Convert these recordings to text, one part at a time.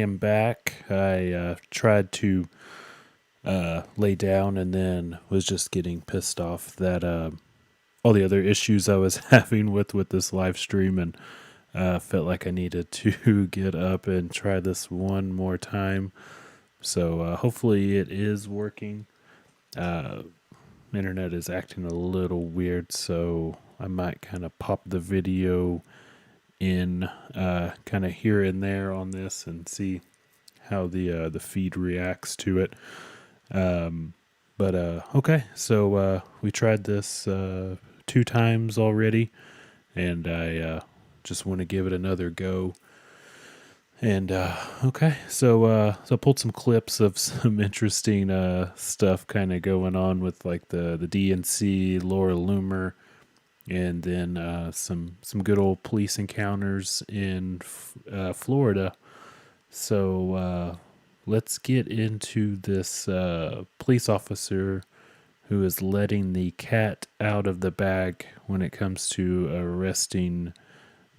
am back. I tried to lay down and then was just getting pissed off that all the other issues I was having with this live stream, and felt like I needed to get up and try this one more time. So hopefully it is working. Internet is acting a little weird, so I might kind of pop the video in kind of here and there on this and see how the feed reacts to it. But okay, so we tried this 2 times already, and I just want to give it another go. And okay, so I pulled some clips of some interesting stuff kind of going on with like the DNC, Laura Loomer, and then some good old police encounters in Florida. So let's get into this police officer who is letting the cat out of the bag when it comes to arresting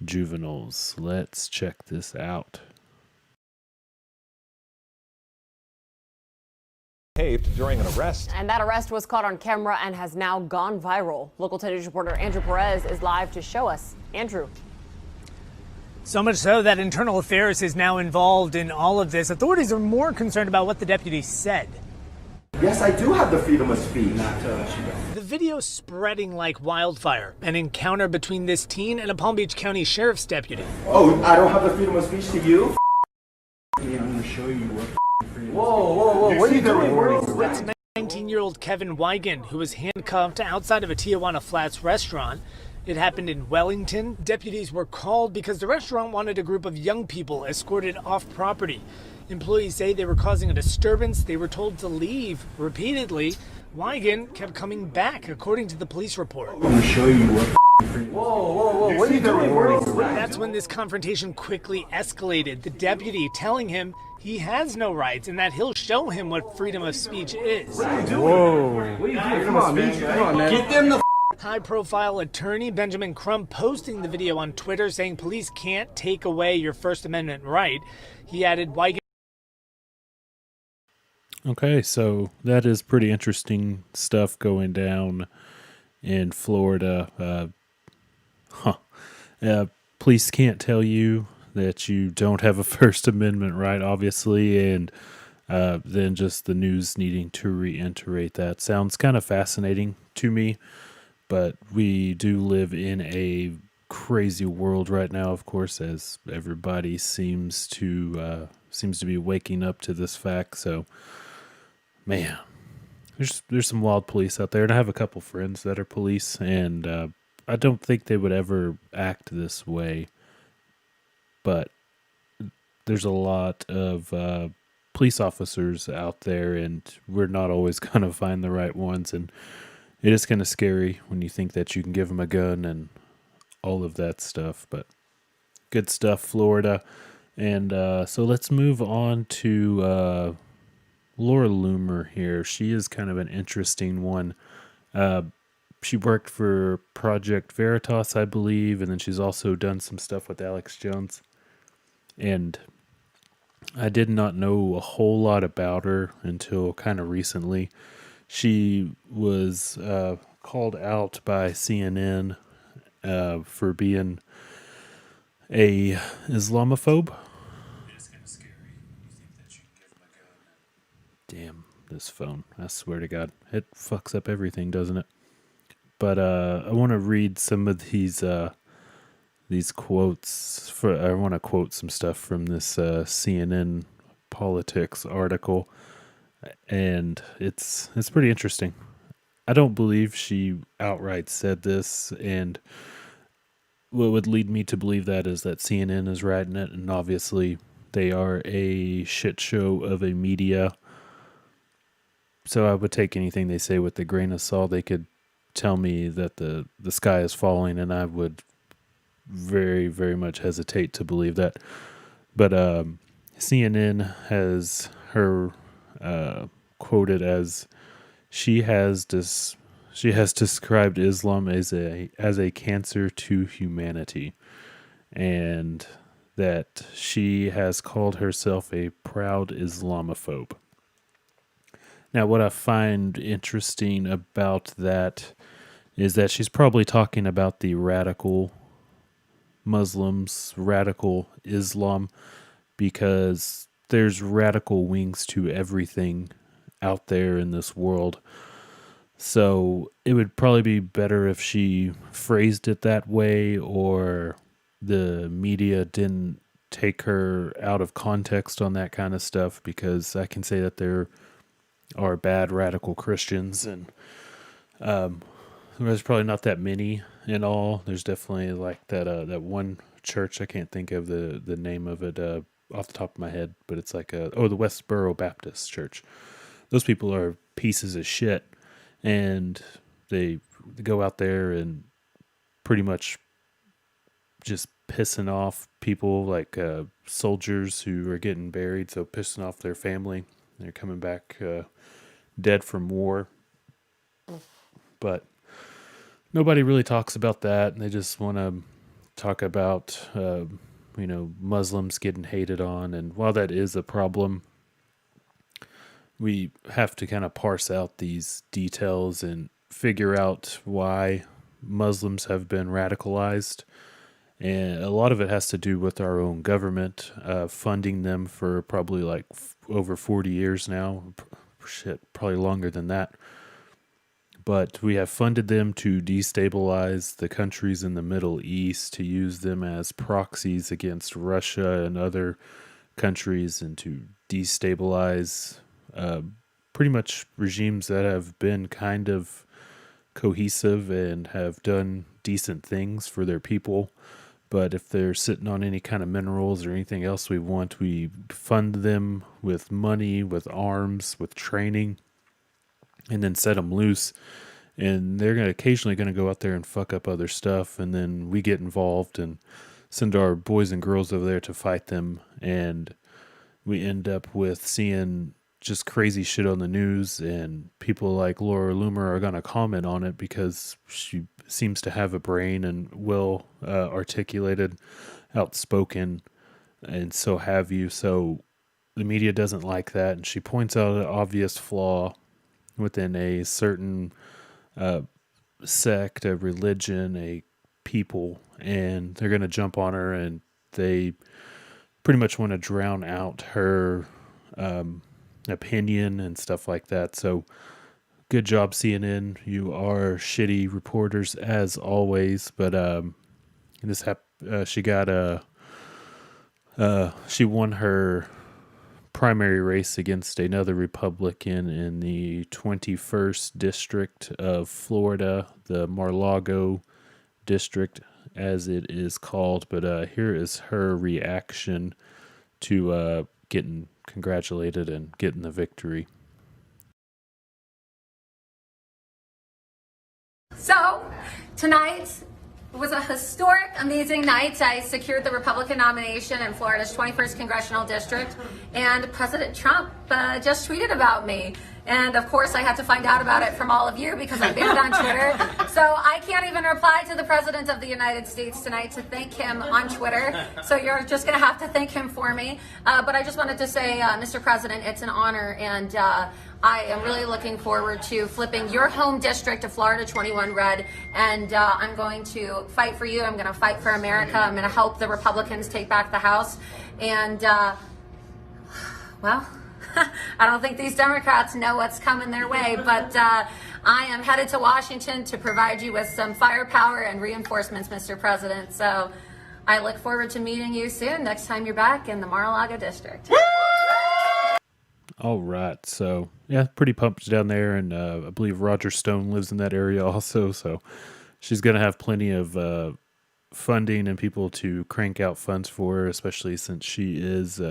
juveniles. Let's check this out. During an arrest. And that arrest was caught on camera and has now gone viral. Local 10 News reporter Andrew Perez is live to show us. Andrew. So much so that Internal Affairs is now involved in all of this. Authorities are more concerned about what the deputy said. Yes, I do have the freedom of speech. The video spreading like wildfire. An encounter between this teen and a Palm Beach County Sheriff's deputy. Oh, I don't have the freedom of speech to you? Yeah, I'm going to show you what freedom. Whoa, what are you doing? That's 19-year-old Kevin Wigan, who was handcuffed outside of a Tijuana Flats restaurant. It happened in Wellington. Deputies were called because the restaurant wanted a group of young people escorted off property. Employees say they were causing a disturbance. They were told to leave repeatedly. Wigan kept coming back, according to the police report. I'm going to show you what freedom. Whoa, what are you doing? That's when this confrontation quickly escalated. The deputy telling him he has no rights and that he'll show him what freedom of speech is. Whoa. Come on, man. Get them the High-profile attorney Benjamin Crump posting the video on Twitter saying police can't take away your First Amendment right. He added, Wigan. Okay, so that is pretty interesting stuff going down in Florida. Police can't tell you that you don't have a First Amendment right, obviously, and then just the news needing to reiterate that. Sounds kind of fascinating to me, but we do live in a crazy world right now, of course, as everybody seems to be waking up to this fact. So, man, there's some wild police out there, and I have a couple friends that are police, and I don't think they would ever act this way. But there's a lot of police officers out there, and we're not always going to find the right ones. And it is kind of scary when you think that you can give them a gun and all of that stuff. But good stuff, Florida. And so let's move on to Laura Loomer here. She is kind of an interesting one. She worked for Project Veritas, I believe, and then she's also done some stuff with Alex Jones. And I did not know a whole lot about her until kind of recently. She was called out by CNN for being a Islamophobe. It's kind of scary. You think that you can give them a gun. Damn, this phone. I swear to God. It fucks up everything, doesn't it? But I want to read some of these quotes. I want to quote some stuff from this CNN politics article, and it's pretty interesting. I don't believe she outright said this, and what would lead me to believe that is that CNN is writing it, and obviously they are a shit show of a media. So I would take anything they say with a grain of salt. They could tell me that the sky is falling, and I would very, very much hesitate to believe that. But CNN has her quoted as she has described Islam as a cancer to humanity, and that she has called herself a proud Islamophobe. Now, what I find interesting about that is that she's probably talking about the radical Muslims, radical Islam, because there's radical wings to everything out there in this world. So it would probably be better if she phrased it that way, or the media didn't take her out of context on that kind of stuff, because I can say that there are bad radical Christians, and there's probably not that many in all. There's definitely like that one church, I can't think of the name of it off the top of my head, but it's like the Westboro Baptist Church. Those people are pieces of shit, and they go out there and pretty much just pissing off people, like soldiers who are getting buried, so pissing off their family. They're coming back dead from war. But nobody really talks about that, and they just want to talk about Muslims getting hated on. And while that is a problem, we have to kind of parse out these details and figure out why Muslims have been radicalized. And a lot of it has to do with our own government funding them for probably like over 40 years now. Shit, probably longer than that. But we have funded them to destabilize the countries in the Middle East, to use them as proxies against Russia and other countries, and to destabilize pretty much regimes that have been kind of cohesive and have done decent things for their people. But if they're sitting on any kind of minerals or anything else we want, we fund them with money, with arms, with training, and then set them loose. And they're occasionally going to go out there and fuck up other stuff, and then we get involved and send our boys and girls over there to fight them, and we end up with seeing just crazy shit on the news, and people like Luara Loomer are going to comment on it because she seems to have a brain and well articulated, outspoken, and so have you. So the media doesn't like that, and she points out an obvious flaw within a certain sect, a religion, a people, and they're going to jump on her, and they pretty much want to drown out her opinion and stuff like that. So good job, CNN. You are shitty reporters as always. But she got she won her primary race against another Republican in the 21st district of Florida, the Mar-a-Lago district, as it is called. But here is her reaction to getting congratulated and getting the victory. So, tonight was a historic, amazing night. I secured the Republican nomination in Florida's 21st Congressional District, and President Trump just tweeted about me. And of course, I had to find out about it from all of you because I banned on Twitter. So I can't even reply to the President of the United States tonight to thank him on Twitter. So you're just going to have to thank him for me. But I just wanted to say, Mr. President, it's an honor, and I am really looking forward to flipping your home district of Florida 21 red, and I'm going to fight for you. I'm going to fight for America. I'm going to help the Republicans take back the House. And, well, I don't think these Democrats know what's coming their way, but I am headed to Washington to provide you with some firepower and reinforcements, Mr. President. So I look forward to meeting you soon, next time you're back in the Mar-a-Lago district. All right, so yeah, pretty pumped down there, and I believe Roger Stone lives in that area also, so she's going to have plenty of funding and people to crank out funds for her, especially since she is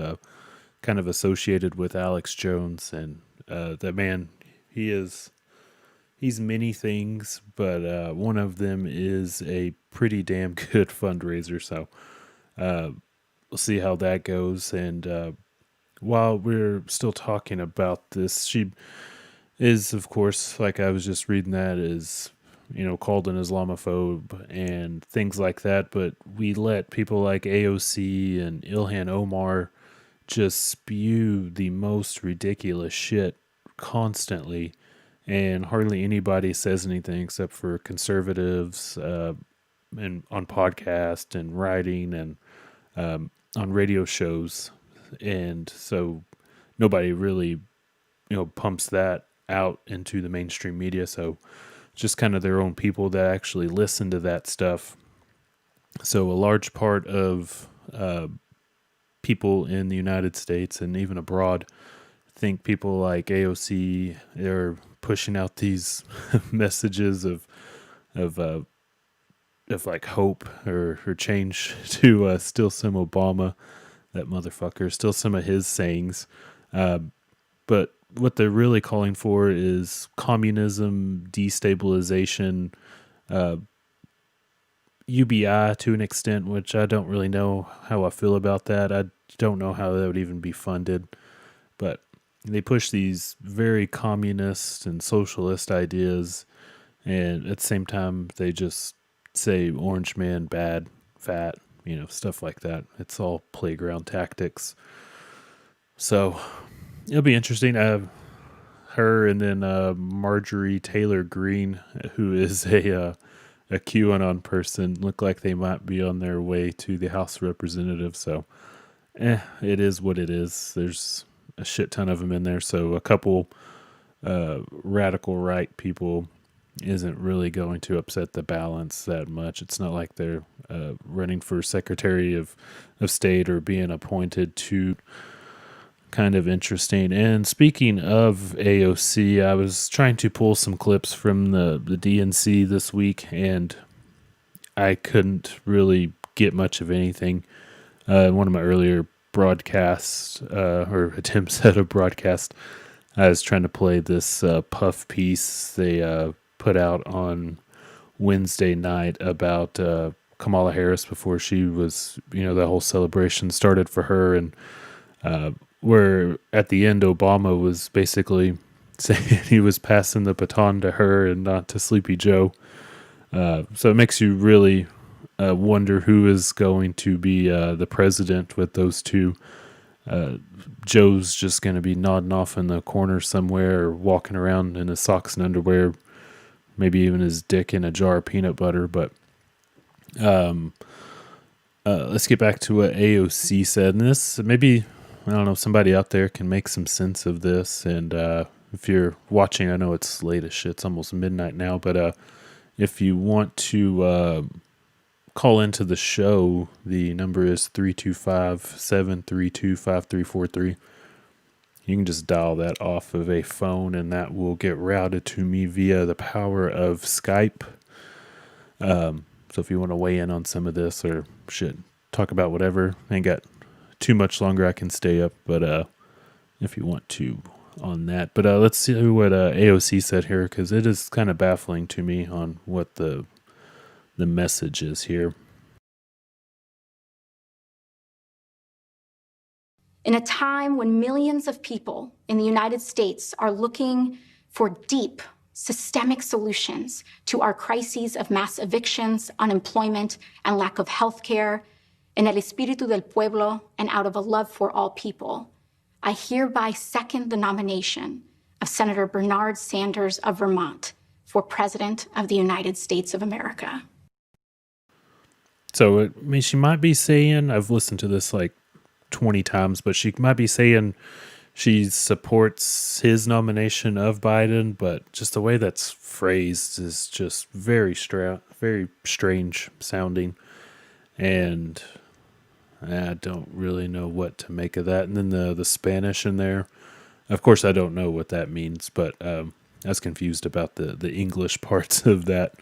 kind of associated with Alex Jones, and that man, he's many things, but one of them is a pretty damn good fundraiser, so we'll see how that goes. And while we're still talking about this, she is, of course, like I was just reading that, is called an Islamophobe and things like that, but we let people like AOC and Ilhan Omar just spew the most ridiculous shit constantly, and hardly anybody says anything except for conservatives, and on podcast and writing and on radio shows, and so nobody really pumps that out into the mainstream media. So just kind of their own people that actually listen to that stuff. So a large part of people in the United States and even abroad think people like AOC are pushing out these messages of like hope or change to steal some Obama, that motherfucker, steal some of his sayings. But what they're really calling for is communism, destabilization, UBI to an extent, which I don't really know how I feel about that. I don't know how that would even be funded. But they push these very communist and socialist ideas, and at the same time, they just say orange man bad, fat, stuff like that. It's all playground tactics. So it'll be interesting. Her and then Marjorie Taylor Greene, who is a QAnon person, look like they might be on their way to the House of Representatives. So, it is what it is. There's a shit ton of them in there. So a couple radical right people isn't really going to upset the balance that much. It's not like they're running for Secretary of State or being appointed to. Kind of interesting. And speaking of AOC, I was trying to pull some clips from the DNC this week, and I couldn't really get much of anything. One of my earlier broadcasts, or attempts at a broadcast, I was trying to play this puff piece they put out on Wednesday night about Kamala Harris before she was, the whole celebration started for her, and where at the end Obama was basically saying he was passing the baton to her and not to Sleepy Joe. So it makes you really wonder who is going to be the president with those two. Joe's just going to be nodding off in the corner somewhere or walking around in his socks and underwear, maybe even his dick in a jar of peanut butter. But let's get back to what AOC said. And this, maybe, I don't know, somebody out there can make some sense of this. And if you're watching, I know it's late as shit. It's almost midnight now. But if you want to call into the show, the number is 325-732-5343. You can just dial that off of a phone, and that will get routed to me via the power of Skype. So if you want to weigh in on some of this or shit, talk about whatever, ain't got too much longer I can stay up, but if you want to on that. But let's see what AOC said here, because it is kind of baffling to me on what the message is here. In a time when millions of people in the United States are looking for deep, systemic solutions to our crises of mass evictions, unemployment, and lack of health care, en el espíritu del pueblo, and out of a love for all people, I hereby second the nomination of Senator Bernard Sanders of Vermont for President of the United States of America. So, she might be saying, I've listened to this like 20 times, but she might be saying she supports his nomination of Biden, but just the way that's phrased is just very strange sounding. And I don't really know what to make of that. And then the Spanish in there, of course, I don't know what that means, but I was confused about the English parts of that.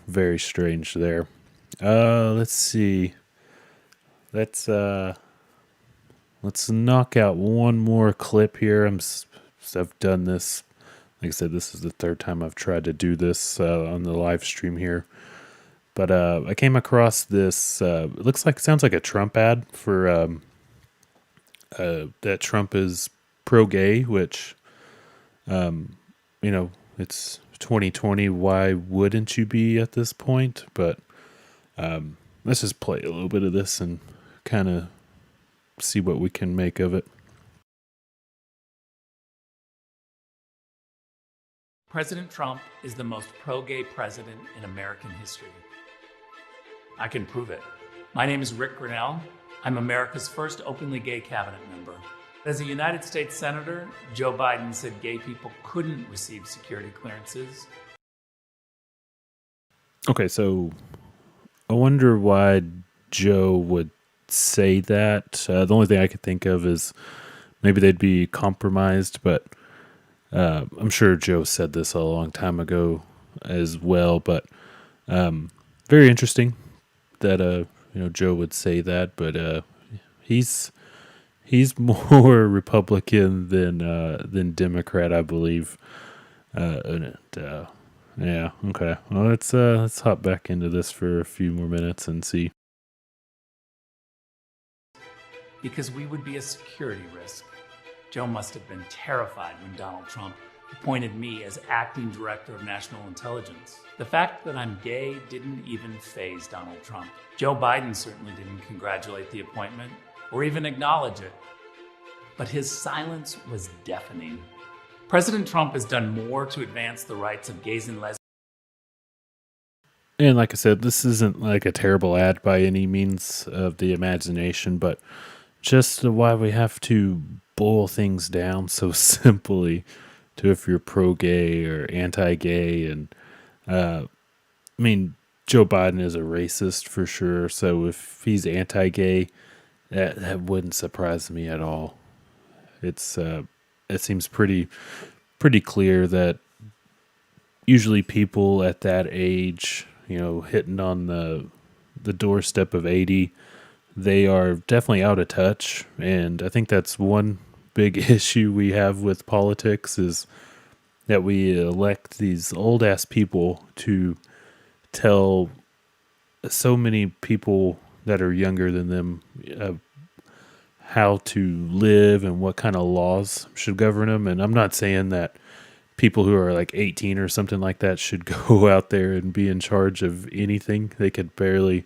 Very strange there. Let's see. Let's knock out one more clip here. I've done this. Like I said, this is the third time I've tried to do this on the live stream here. But I came across this. It sounds like a Trump ad for that Trump is pro-gay, which it's 2020, why wouldn't you be at this point? But let's just play a little bit of this and kind of see what we can make of it. President Trump is the most pro-gay president in American history. I can prove it. My name is Rick Grinnell. I'm America's first openly gay cabinet member. As a United States Senator, Joe Biden said gay people couldn't receive security clearances. Okay, so I wonder why Joe would say that. The only thing I could think of is maybe they'd be compromised, but I'm sure Joe said this a long time ago as well. But very interesting that Joe would say that, but he's more Republican than Democrat, I believe. Yeah, okay. Well, let's hop back into this for a few more minutes and see. Because we would be a security risk. Joe must have been terrified when Donald Trump appointed me as acting director of national intelligence. The fact that I'm gay didn't even faze Donald Trump. Joe Biden certainly didn't congratulate the appointment or even acknowledge it. But his silence was deafening. President Trump has done more to advance the rights of gays and lesbians. And like I said, this isn't like a terrible ad by any means of the imagination, but just why we have to boil things down so simply to if you're pro-gay or anti-gay. And Joe Biden is a racist for sure, so if he's anti-gay, that wouldn't surprise me at all. It seems pretty clear that usually people at that age, hitting on the doorstep of 80, they are definitely out of touch. And I think that's one big issue we have with politics is that we elect these old ass people to tell so many people that are younger than them how to live and what kind of laws should govern them. And I'm not saying that people who are like 18 or something like that should go out there and be in charge of anything. They could barely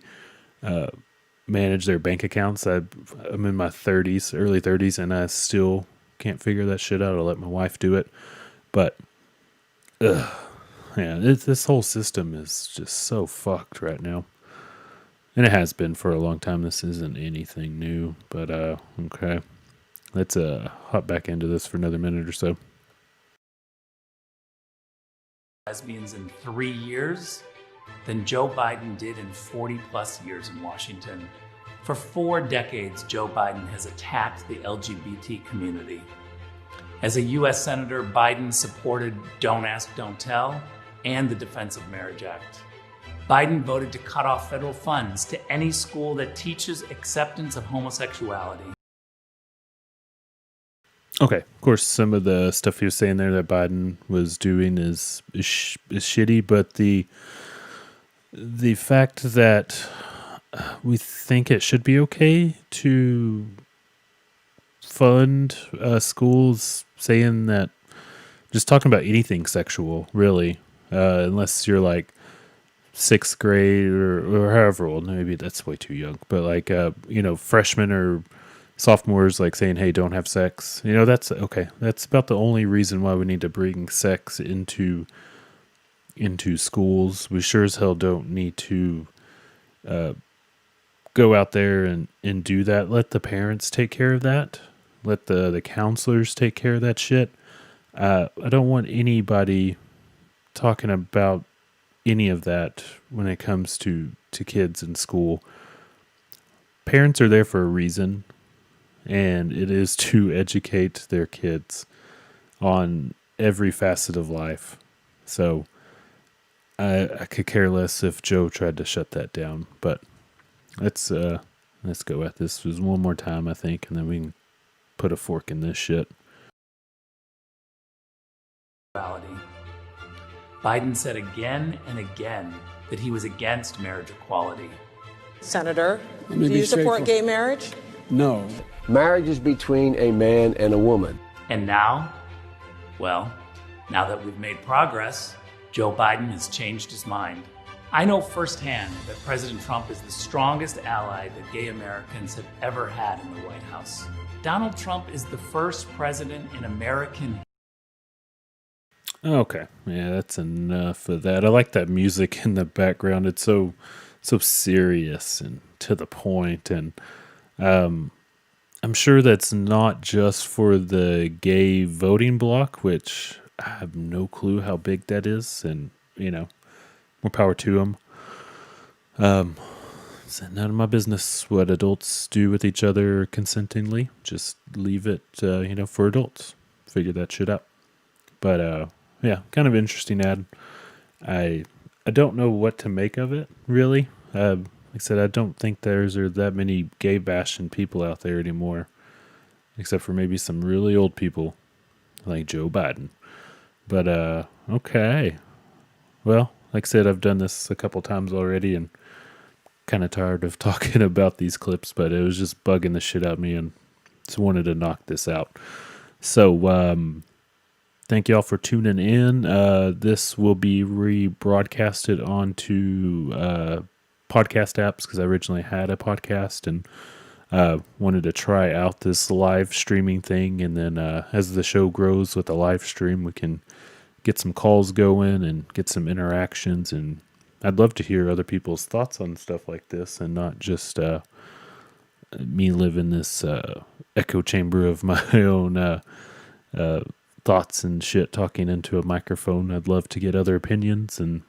manage their bank accounts. I'm in my 30s, early 30s, and I still can't figure that shit out. I'll let my wife do it. But, this whole system is just so fucked right now. And it has been for a long time. This isn't anything new. But, okay. Let's hop back into this for another minute or so. Lesbians in 3 years than Joe Biden did in 40 plus years in Washington. For 4 decades, Joe Biden has attacked the LGBT community. As a U.S. Senator, Biden supported Don't Ask, Don't Tell and the Defense of Marriage Act. Biden voted to cut off federal funds to any school that teaches acceptance of homosexuality. Okay, of course, some of the stuff he was saying there that Biden was doing is shitty, but the fact that we think it should be okay to fund schools saying that, just talking about anything sexual, really, unless you're like 6th grade or however old, maybe that's way too young, but like, freshmen or sophomores, like saying, hey, don't have sex, that's okay. That's about the only reason why we need to bring sex into schools. We sure as hell don't need to go out there and do that. Let the parents take care of that. Let the counselors take care of that shit. I don't want anybody talking about any of that when it comes to kids in school. Parents are there for a reason, and it is to educate their kids on every facet of life. So I could care less if Joe tried to shut that down, but let's go at this one more time, I think, and then we can put a fork in this shit. Biden said again and again that he was against marriage equality. Senator, do you support gay marriage? No. Marriage is between a man and a woman. And now, well, now that we've made progress, Joe Biden has changed his mind. I know firsthand that President Trump is the strongest ally that gay Americans have ever had in the White House. Donald Trump is the first president in American. Okay, yeah, that's enough of that. I like that music in the background. It's so serious and to the point, and I'm sure that's not just for the gay voting bloc, which I have no clue how big that is, and more power to them. It's none of my business what adults do with each other consentingly. Just leave it, for adults. Figure that shit out. But yeah, kind of interesting ad. I don't know what to make of it, really. Like I said, I don't think there's that many gay bashing people out there anymore, except for maybe some really old people like Joe Biden. But okay. Well, like I said, I've done this a couple times already and kind of tired of talking about these clips, but it was just bugging the shit out of me and just wanted to knock this out. So, thank y'all for tuning in. This will be rebroadcasted onto podcast apps because I originally had a podcast and wanted to try out this live streaming thing. And then as the show grows with the live stream, we can get some calls going and get some interactions. And I'd love to hear other people's thoughts on stuff like this and not just me live in this echo chamber of my own thoughts and shit talking into a microphone. I'd love to get other opinions and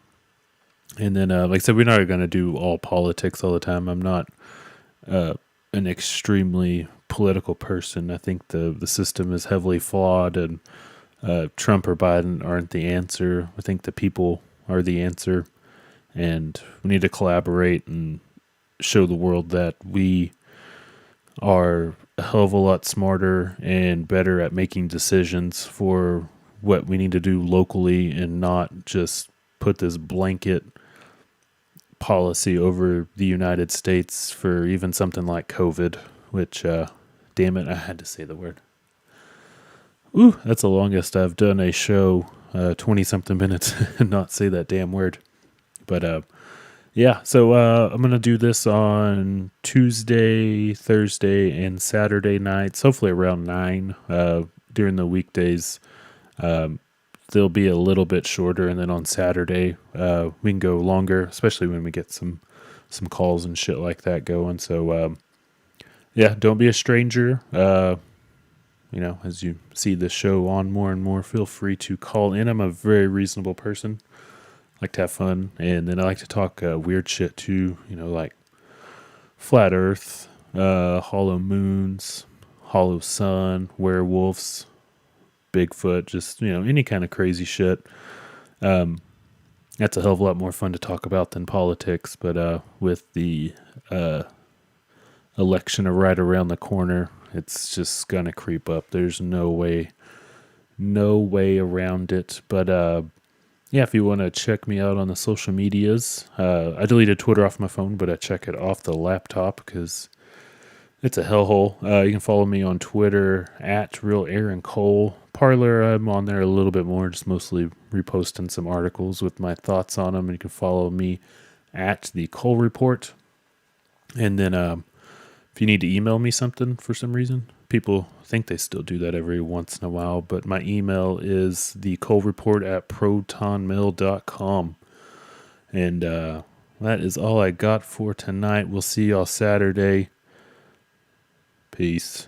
then like I said, we're not going to do all politics all the time. I'm not an extremely political person. I think the system is heavily flawed and Trump or Biden aren't the answer. I think the people are the answer, and we need to collaborate and show the world that we are a hell of a lot smarter and better at making decisions for what we need to do locally and not just put this blanket policy over the United States for even something like COVID, which, damn it, I had to say the word. Ooh, that's the longest I've done a show, 20-something minutes, and not say that damn word. But, yeah, so I'm going to do this on Tuesday, Thursday, and Saturday nights, hopefully around 9 during the weekdays. They'll be a little bit shorter, and then on Saturday we can go longer, especially when we get some calls and shit like that going. So, yeah, don't be a stranger. As you see the show on more and more, feel free to call in. I'm a very reasonable person. I like to have fun, and then I like to talk weird shit too, like flat earth, hollow moons, hollow sun, werewolves, Bigfoot, just, any kind of crazy shit. That's a hell of a lot more fun to talk about than politics, but with the election right around the corner, it's just gonna creep up. There's no way around it. But yeah, if you want to check me out on the social medias, I deleted Twitter off my phone, but I check it off the laptop because it's a hellhole. You can follow me on Twitter at Real Aaron Cole. Parler, I'm on there a little bit more, just mostly reposting some articles with my thoughts on them. And you can follow me at the Cole Report. And then if you need to email me something for some reason, people think they still do that every once in a while, but my email is thecolereport@protonmail.com. And that is all I got for tonight. We'll see y'all Saturday. Peace.